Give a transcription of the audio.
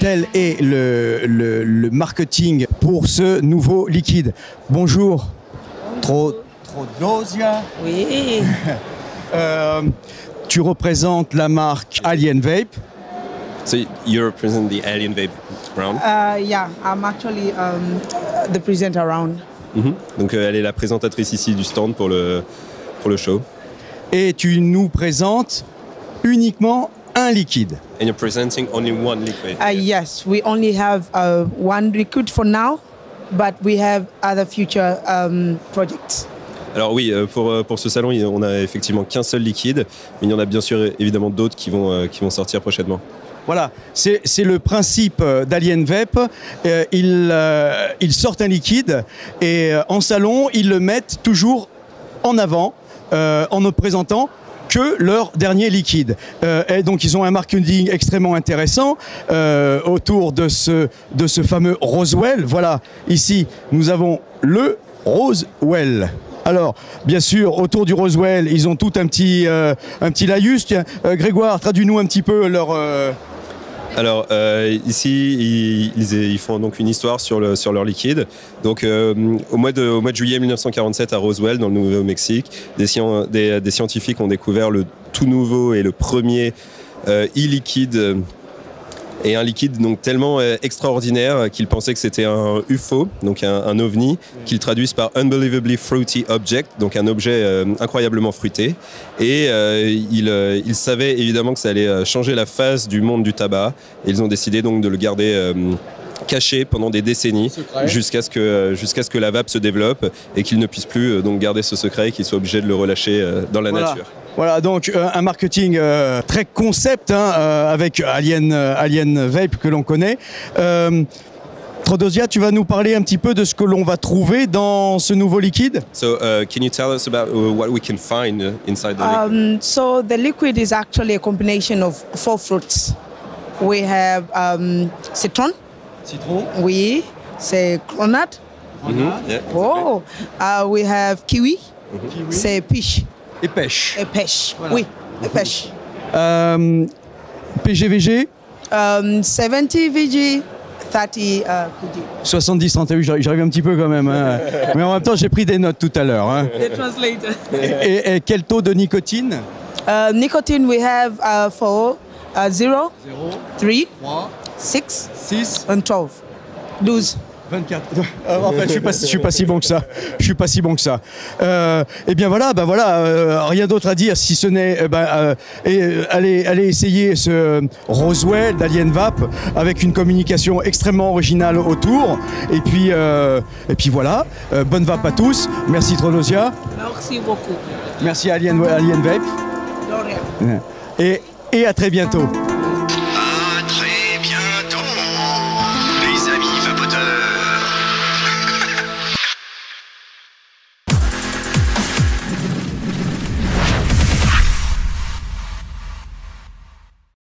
tel est le marketing pour ce nouveau liquide. Bonjour. Trodosia. Oui. Tu représentes la marque Alien Vape. So you represent the Alien Vape brand? Yeah, I'm actually the presenter around. Donc elle est la présentatrice ici du stand pour le show. Et tu nous présentes uniquement un liquide. And you're presenting only one liquid? Yes, we only have one liquid for now, but we have other future projects. Alors oui, pour ce salon, on a effectivement qu'un seul liquide, mais il y en a bien sûr évidemment d'autres qui vont sortir prochainement. Voilà, c'est le principe d'Alien Vape. Ils sortent un liquide et en salon, ils le mettent toujours en avant en ne présentant que leur dernier liquide. Et donc ils ont un marketing extrêmement intéressant autour de ce fameux Roswell. Voilà, ici nous avons le Roswell. Alors, bien sûr, autour du Roswell, ils ont tout un petit laïus. Tiens, Grégoire, traduis-nous un petit peu leur... Alors ici, ils font donc une histoire sur leur liquide. Donc au mois de juillet 1947 à Roswell, dans le Nouveau-Mexique, des scientifiques ont découvert le tout nouveau et le premier e-liquide. Et un liquide donc tellement extraordinaire qu'ils pensaient que c'était un UFO, donc un ovni, qu'ils traduisent par Unbelievably Fruity Object, donc un objet incroyablement fruité. Et ils savaient évidemment que ça allait changer la face du monde du tabac. Et ils ont décidé donc de le garder caché pendant des décennies, jusqu'à ce que la vape se développe et qu'ils ne puissent plus donc garder ce secret et qu'ils soient obligés de le relâcher dans la nature. Voilà, donc un marketing très concept avec Alien Vape que l'on connaît. Trodosia, tu vas nous parler un petit peu de ce que l'on va trouver dans ce nouveau liquide? So, can you tell us about what we can find inside the liquid? So the liquid is actually a combination of 4 fruits. We have citron. Citron. Oui, c'est grenade. Yeah, Oh, we have kiwi. C'est peach. Et pêche. Et pêche, Voilà. oui, et pêche. PGVG 70 VG, 30 VG. 70-38, j'arrive un petit peu quand même. Hein. Mais en même temps, j'ai pris des notes tout à l'heure. Hein. The translator. Et quel taux de nicotine? Nicotine, we have 4, 0, 3, 6, 6, and 12. 12. 24. En fait, je suis pas si bon que ça. Je suis pas si bon que ça. Eh bien voilà, rien d'autre à dire si ce n'est allez essayer ce Roswell d'Alien Vape avec une communication extrêmement originale autour. Et puis voilà. Bonne vape à tous. Merci Trodosia. Merci beaucoup. Merci Alien Vape. De rien. Et à très bientôt.